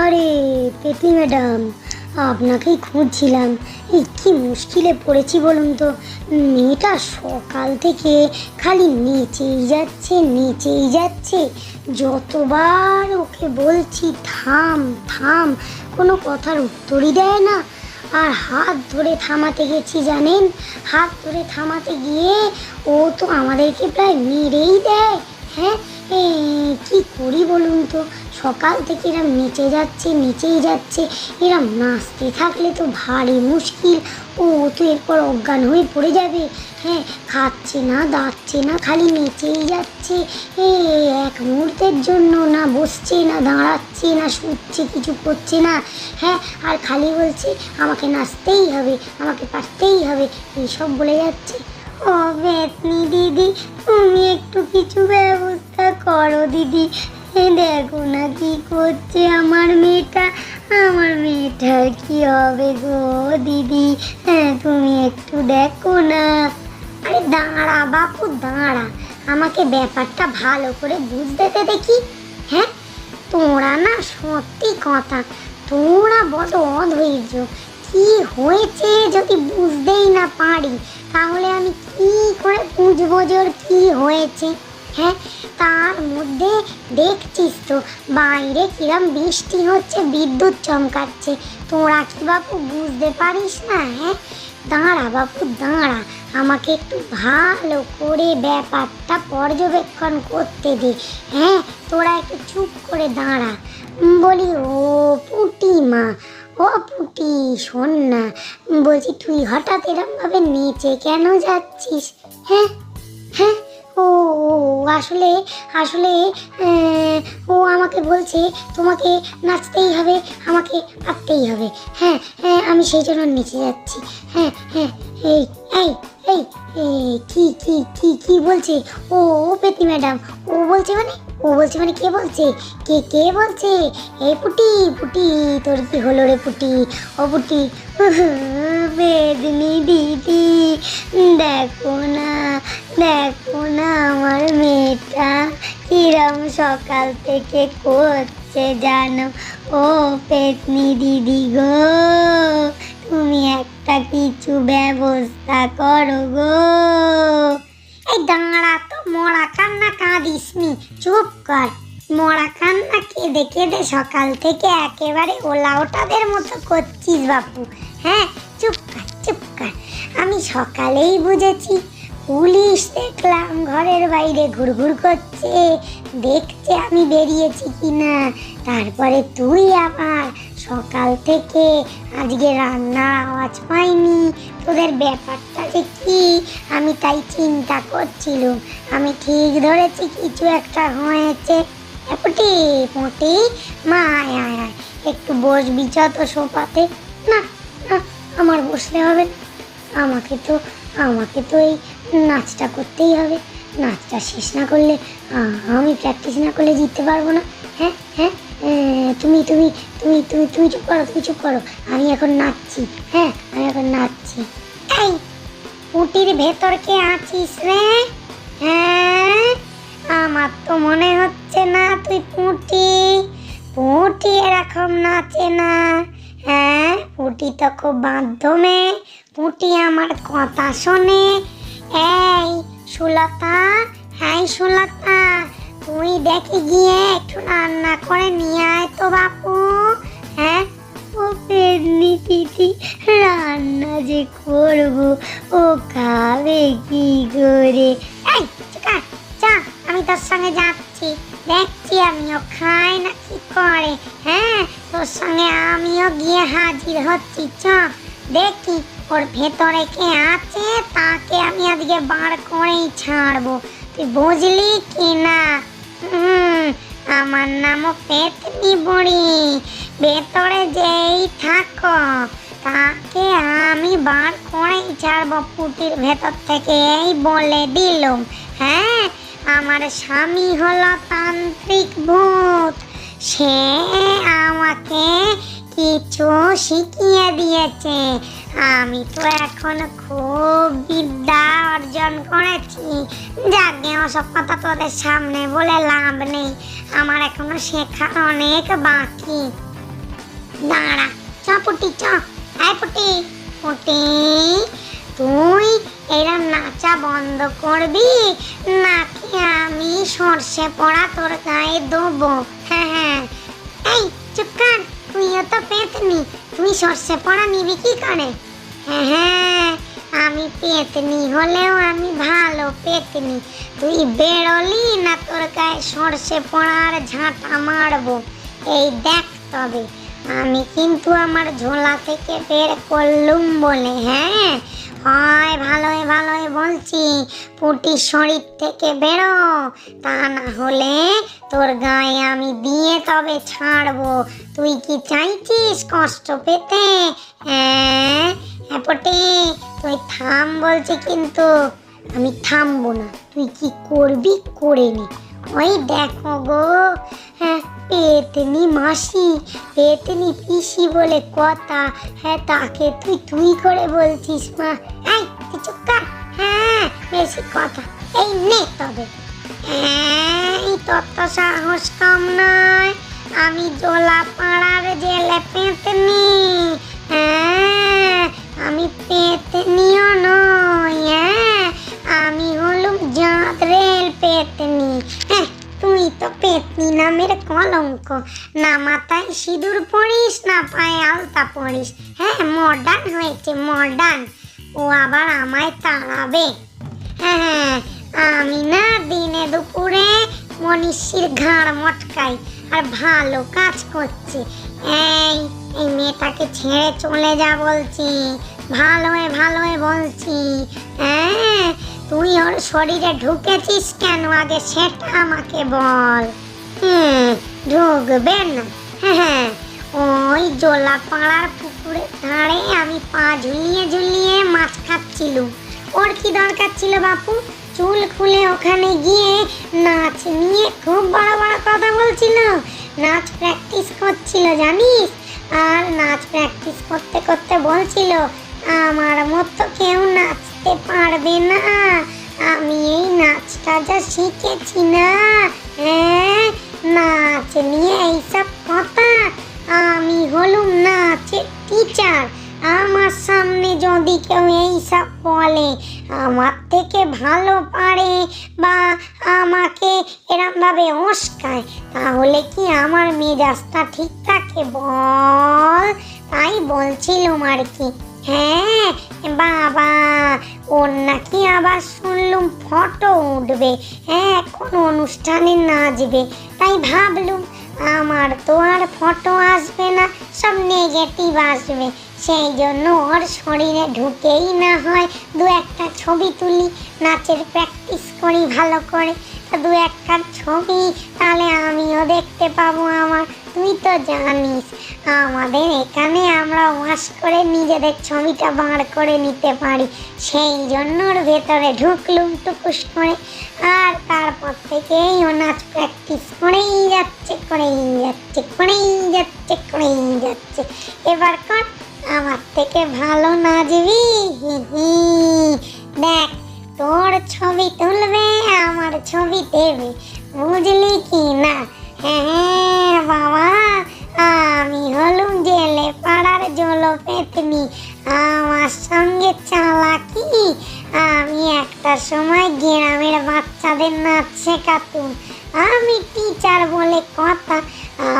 আরে পেতনি ম্যাডাম, আপনাকেই খুঁজছিলাম। এই কি মুশকিলে পড়েছি বলুন তো। মেয়েটা সকাল থেকে খালি নেচেই যাচ্ছে। যতবার ওকে বলছি থাম থাম, কোনো কথার উত্তরই দেয় না। আর হাত ধরে থামাতে গেছি জানেন, হাত ধরে থামাতে গিয়ে ও তো আমাদেরকে প্রায় মেরেই দেয়। হ্যাঁ, কি করি বলুন তো। সকাল থেকে এরম নেচেই যাচ্ছে। এরম নাচতে থাকলে তো ভারী মুশকিল। ও তো এরপর অজ্ঞান হয়ে পড়ে যাবে। হ্যাঁ, খাচ্ছে না দাচ্ছে না, খালি নেচেই যাচ্ছে। এক মুহূর্তের জন্য না বসছে, না দাঁড়াচ্ছে, না শুচ্ছে, কিছু করছে না। হ্যাঁ, আর খালি বলছে আমাকে নাচতেই হবে, আমাকে পারতেই হবে, এইসব বলে যাচ্ছে। ও পেতনি দিদি, তুমি একটু কিছু ব্যবস্থা করো দিদি। দেখো না কি করছে আমার মেয়েটার কি হবে গো দিদি। হ্যাঁ, তুমি একটু দেখো না। আরে দাঁড়া বাপু দাঁড়া, আমাকে ব্যাপারটা ভালো করে বুঝতে দে দেখি। হ্যাঁ, তোরা না সত্যি কথা, তোরা বড় অধৈর্য। কি হয়েছে যদি বুঝতেই না পারি, তাহলে আমি কি করে বুঝবো যে ওর কি হয়েছে। হ্যাঁ, তার মধ্যে দেখছিস তো বাইরে কিরম বৃষ্টি হচ্ছে, বিদ্যুৎ চমকাচ্ছে। তোরা কি বাপু বুঝতে পারিস না? হ্যাঁ, দাঁড়া বাপু দাঁড়া, আমাকে একটু ভালো করে ব্যাপারটা পর্যবেক্ষণ করতে দে। হ্যাঁ, তোরা একটু চুপ করে দাঁড়া। বলি ও পুটি মা, ও পুটি শোন না, বলছি তুই হঠাৎ এরমভাবে নিচে কেন যাচ্ছিস? হ্যাঁ হ্যাঁ, ও আসলে আসলে ও আমাকে বলছে তোমাকে নাচতেই হবে, আমাকে পারতেই হবে। হ্যাঁ হ্যাঁ, আমি সেই জন্য নিচে যাচ্ছি। হ্যাঁ হ্যাঁ, এই এই এই কি কি কি কি বলছে ও পেতনি ম্যাডাম? ও বলছে মানে কে বলছে? কে বলছে? এই পুটি পুটি, তোর কি হলো রে পুটি? ও পুটি, বেদনি দিদি, দেখো না আমার মেয়েটা কিরম সকাল থেকে করছে জানো? ও পেতনি দিদি গো, তুমি একটা কিছু ব্যবস্থা করো গো। এই দাঁড়া তো, মরা কান্না কাঁদিসনি, চুপ কর। মরা কান্না কেঁদে কেঁদে সকাল থেকে একেবারে ওলাওটাদের মতো করছিস বাপু। হ্যাঁ, চুপ কর। আমি সকালেই বুঝেছি। পুলিশ দেখলাম ঘরের বাইরে ঘুরঘুর করছে, দেখছে আমি বেরিয়েছি কিনা। তারপরে তুই আবার সকাল থেকে আজকে রান্নার আওয়াজ পাইনি। তোদের ব্যাপারটা যে কি আমি তাই চিন্তা করছিলাম। আমি ঠিক ধরেছি কিছু একটা হয়েছে। পুটি পুটি মা, আয় একটু বসবি যত সোফাতে। না না, আমার বসলে হবে না, আমাকে তো এই নাচটা করতেই হবে। নাচটা শেষ না করলে, আমি প্র্যাকটিস না করলে জিততে পারবো না। হ্যাঁ হ্যাঁ, তুমি তুমি তুমি তুমি তুমি চুপ করো, আমি এখন নাচছি। হ্যাঁ, আমি এখন নাচছি। এই পুটির ভেতর কে আছিস রে? হ্যাঁ, আমার তো মনে হচ্ছে না তুই পুটি এরকম নাচে না। হ্যাঁ, পুটি তো খুব বাধ্য মেয়ে, পুটি আমার কথা শোনে। এই সুলতা, তুই দেখে গিয়ে একটু রান্না করে নিয়ে আয় তো বাপু। হ্যাঁ, ও পেতনি দিদি, রান্না যে করবো ও খাবে কি করে? এই চা, আমি তোর সঙ্গে যাচ্ছি, দেখছি আমিও খাই না কি করে। হ্যাঁ, তোর সঙ্গে আমিও গিয়ে হাজির হচ্ছি। চ দেখি ওর ভেতরে কে আছে, তাকে আমি আজকে বার করেই ছাড়বো। তুই বুঝলি কি না? আমার নামও পেতনি বুড়ি। ভেতরে যেই থাকো তাকে আমি বার করেই ছাড়বো পুটির ভেতর থেকে, এই বলে দিলুম। হ্যাঁ, আমার স্বামী হলো তান্ত্রিক ভূত, সে আমাকে কিছু শিখিয়ে দিয়েছে। আমি তো এখন খুব বিদ্যা অর্জন করেছি। যাকে ওসব কথা তোদের সামনে বলে লাভ নেই, আমার এখনো শেখার অনেক বাকি। দাঁড়া, চ পুটি চ। আয় পুটি, পুটি তুই এরম নাচা বন্ধ করবি নাকি আমি সর্ষে পড়া তোর গায়ে দেবো? হ্যাঁ হ্যাঁ, এই চুপ কর, তুইও তো পেতনি, তুই সর্ষে পড়া নিবি কি করে? হ্যাঁ হ্যাঁ, আমি পেতনি হলেও আমি ভালো পেতনি। তুই বেরোলি না তোর গায়ে সর্ষে পড়ার ঝাঁটা মারবো, এই দেখ তবে। আমি কিন্তু আমার ঝোলা থেকে বের করলুম বলে, হ্যাঁ হয় ভালোই ভালোই বলছি, পুটির শরীর থেকে বেরো, তা না হলে তোর গায়ে আমি দিয়ে তবে ছাড়বো। তুই কি চাইছিস কষ্ট পেতে? হ্যাঁ হ্যাঁ পুটি, তুই থাম বলছি কিন্তু। আমি থামবো না, তুই কি করবি করে নি। ওই দেখো গো, হ্যাঁ পেতনি মাসি, পেতনি পিসি বলে কথা, হ্যাঁ তাকে তুই তুই করে বলছিস মা। এই তুই চুপ কর, হ্যাঁ বেশি কথা, এই নে তবে। এই তোর তো সাহস কম নয়, আমি জোলা পাড়ার জেলে পেতনি। হ্যাঁ আমি পেতনিও নই, হ্যাঁ আমি হলুম জাত রেল পেতনি। হ্যাঁ তুই তো পেতনি নামের কলঙ্ক, না মাথায় সিঁদুর পরিস না পায়ে আলতা পরিস। হ্যাঁ মডার্ন হয়েছে মডার্ন, ও আবার আমায় তাড়াবে। হ্যাঁ হ্যাঁ, আমি না দিনে দুপুরে মনীষীর ঘাড় মটকাই আর ভালো কাজ করছি। এই এই মেয়েটাকে ছেড়ে চলে যা বলছি, ভালোই ভালোই বলছি। হ্যাঁ তুই ওর শরীরে ঢুকেছিস কেন আগে সেটা আমাকে বল। ঢুকবে না? হ্যাঁ ওই জোলা পাড়ার পুকুরের ধারে আমি পা ঝুলিয়ে ঝুলিয়ে মাছ খাচ্ছিলুম। ওর কি দরকার ছিল বাপু? চুল খুলে ওখানে গিয়ে নাচ নিয়ে খুব বড় বড় কথা বলছিল, নাচ প্র্যাকটিস করছিল জানিস। আর নাচ প্র্যাকটিস করতে করতে বলছিল আমার মতো কেউ নাচতে পারবে না, আমি এই নাচটা যা শিখেছি না, হ্যাঁ নাচ নিয়ে এইসব কথা। আমি হলুম নাচের টিচার, আমার সামনে যদি কেউ এইসব বলে আমার থেকে ভালো পারে বা আমাকে এরমভাবে উস্কায়, তাহলে কি আমার মেজাজটা ঠিক থাকে বল? তাই বলছিলাম আর কি। হ্যাঁ বাবা, ওর নাকি আবার শুনলুম ফটো উঠবে, হ্যাঁ কোন অনুষ্ঠানে নাচবে, তাই ভাবলুম আমার তো আর ফটো আসবে না, সব নেগেটিভ আসবে, সেই জন্য ওর শরীরে ঢুকেই না হয় দু একটা ছবি তুলি, নাচের প্র্যাকটিস করি ভালো করে, দু একটা ছবি তাহলে আমিও দেখতে পাবো আমার। তুই তো জানিস আমাদের এখানে আমরা ওয়াশ করে নিজেদের ছবিটা বার করে নিতে পারি, সেই জন্য ওর ভেতরে ঢুকলুম টুকুস করে। আর তারপর থেকেই ও নাচ প্র্যাকটিস করেই যাচ্ছে করেই যাচ্ছে করেই যাচ্ছে করেই যাচ্ছে। এবার কর আমার থেকে ভালো নাচবি, দেখ তোর ছবি তুলবে আমার ছবি দেবে, বুঝলি কি না? হ্যাঁ বাবা, আমি হলুম জেলে পাড়ার জলো পেতনি, আমার সঙ্গে চালাকি। আমি একটা সময় গ্রামের বাচ্চাদের নাচ শেখাতুম, আমি টিচার বলে কথা,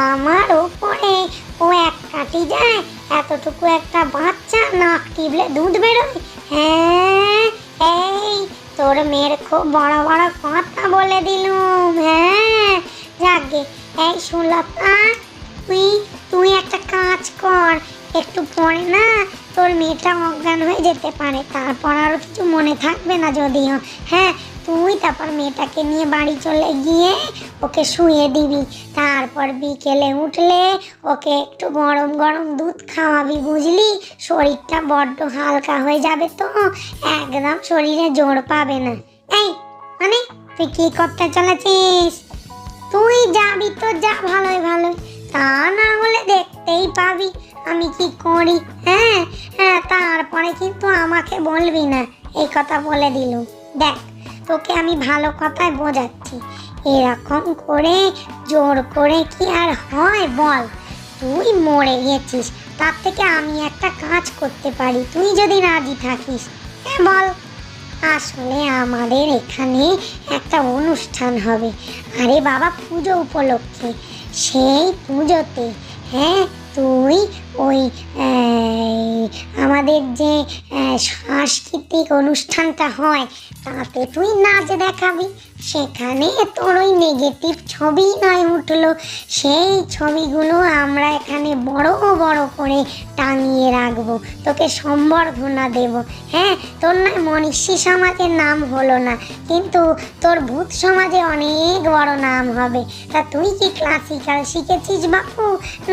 আমার উপরে ও এক কাটি যায়, এতটুকু একটা বাচ্চা নাক টিপলে দুধ বেরোয়। হ্যাঁ এই তোর মেয়ের খুব বড় বড় কথা বলে দিলুম। হ্যাঁ যাকে এই সুলতা, তুই একটা কাজ কর, একটু পরে না তোর মেয়েটা অজ্ঞান হয়ে যেতে পারে, তারপর আরও কিছু মনে থাকবে না যদিও। হ্যাঁ তুই তারপর মেয়েটাকে নিয়ে বাড়ি চলে গিয়ে ওকে শুয়ে দিবি, তারপর বিকেলে উঠলে ওকে একটু গরম গরম দুধ খাওয়াবি, বুঝলি? শরীরটা বড্ড হালকা হয়ে যাবে তো, একদম শরীরে জোর পাবে না। এই মানে তুই কি করতে চলেছিস? তুই যাবি তো যা ভালোই ভালোই, তা না হলে দেখতেই পাবি আমি কি করি। হ্যাঁ হ্যাঁ, তারপরে কিন্তু আমাকে বলবি না, এই কথা বলে দিলুম। দেখ তোকে আমি ভালো কথায় বোঝাচ্ছি, এরকম করে জোর করে কি আর হয় বল? তুই মরে গেছিস, তার থেকে আমি একটা কাজ করতে পারি, তুই যদি রাজি থাকিস। হ্যাঁ বল। আসলে আমাদের এখানে একটা অনুষ্ঠান হবে, আরে বাবা পুজো উপলক্ষে। সেই পুজোতে হ্যাঁ তুই ওই আমাদের যে সাংস্কৃতিক অনুষ্ঠানটা হয় তাতে তুই নাচ দেখাবি। সেখানে তোর ওই নেগেটিভ ছবি নয় উঠলো, সেই ছবিগুলো আমরা এখানে বড় বড় করে টাঙিয়ে রাখবো, তোকে সম্বর্ধনা দেব। হ্যাঁ, তোর নয় মনীষী সমাজের নাম হলো না, কিন্তু তোর ভূত সমাজে অনেক বড় নাম হবে। তা তুই কি ক্লাসিক্যাল শিখেছিস বাপু,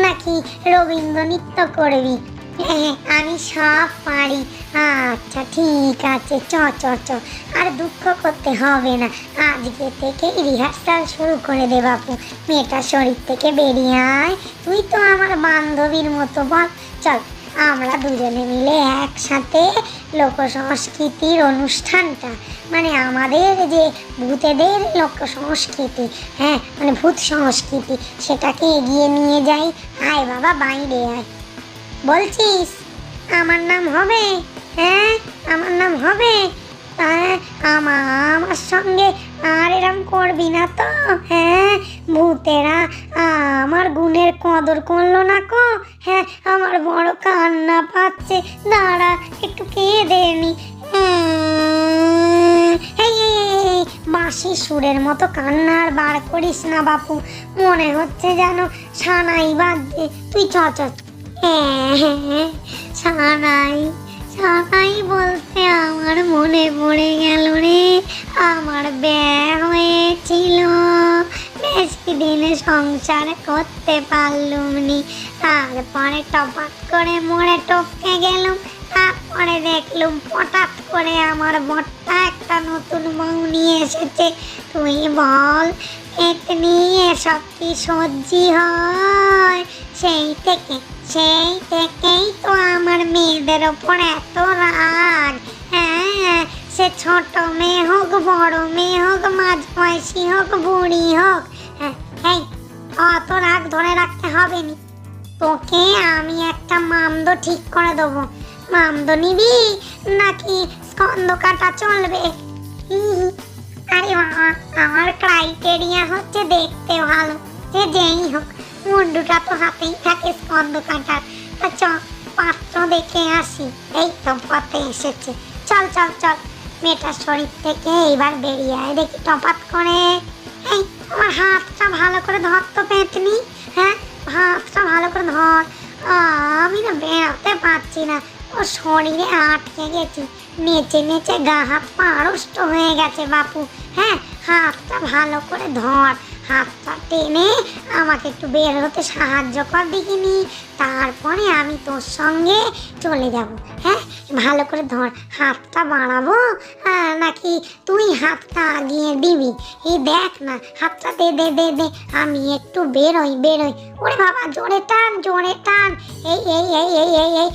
নাকি রবীন্দ্র নৃত্য করবি? হ্যাঁ, আমি সব পারি। আচ্ছা ঠিক আছে, চ চ চ, আর দুঃখ করতে হবে না, আজকে থেকেই রিহার্সাল শুরু করে দে বাপু। মেয়েটার শরীর থেকে বেরিয়ে আয়, তুই তো আমার বান্ধবীর মতো। বল চল, আমরা দুজনে মিলে একসাথে লোক সংস্কৃতির অনুষ্ঠানটা, মানে আমাদের যে ভূতেদের লোক সংস্কৃতি, হ্যাঁ মানে ভূত সংস্কৃতি, সেটাকে এগিয়ে নিয়ে যাই। আয় বাবা, বাইরে আয়। বলছিস আমার নাম হবে? হ্যাঁ আমার নাম হবে। হ্যাঁ, আমার সঙ্গে আর এরম করবি না তো? হ্যাঁ, ভূতেরা আমার গুণের কদর করলো না কো। হ্যাঁ, আমার বড় কান্না পাচ্ছে, দাঁড়া একটু কেঁদে নি। এই বাঁশি সুরের মতো কান্না আর বার করিস না বাপু, মনে হচ্ছে যেন সানাই বাজছে। তুই চ চ। হ্যাঁ, সানাই সানাই বলতে আমার মনে পড়ে গেল রে, আমার বিয়ে হয়েছিল, বেশি দিনে সংসার করতে পারলুম নি, তারপরে টপাত করে মরে টপকে গেলুম। তারপরে দেখলুম হঠাৎ করে আমার বরটা একটা নতুন বউ নিয়ে এসেছে। তুই বল, এতনি এসব কি সহ্যি হয়? সেই থেকেই তো আমার মেয়েদের ওপর এত রাগ। হ্যাঁ, সে ছোট মেয়ে হোক, বড় মেয়ে হোক, মাঝবয়সী হোক, বুড়ি হোক। হ্যাঁ, অত রাগ ধরে রাখতে হবে নি, তোকে আমি একটা মামদো ঠিক করে দেবো। মামদো নিবি নাকি স্কন্দ কাটা চলবে? আরে বাবা, আমার ক্রাইটেরিয়া হচ্ছে দেখতে ভালো, যে যেই হোক, মুন্ডুটা তো হাতেই থাকে স্কন্দ কাটার। চ, পাত্র দেখে আসি। এই তো পথে এসেছে, চল চল চল। মেয়েটার শরীর থেকে এইবার বেরিয়ে আয় দেখি টপাত করে। এই আমার হাতটা ভালো করে ধর তো পেতনি। হ্যাঁ, হাতটা ভালো করে ধর। আমি না বেরোতে পারছি না, ও শরীরে আটকে গেছি, নেচে নেচে গা হাত পা আড়ষ্ট হয়ে গেছে বাপু। হ্যাঁ, হাতটা ভালো করে ধর, হাতটা টেনে আমাকে একটু বের হতে সাহায্য কর দেখিনি, তারপরে আমি তোর সঙ্গে চলে যাব। হ্যাঁ, ভালো করে ধর, হাতটা বাড়াবো নাকি তুই হাতটা আগিয়ে দিবি? এই দেখ না, হাতটা দে দে দে দে, আমি একটু বেরোই। ওরে বাবা, জোরে টান জোরে টান। এই এই এই এই এই এই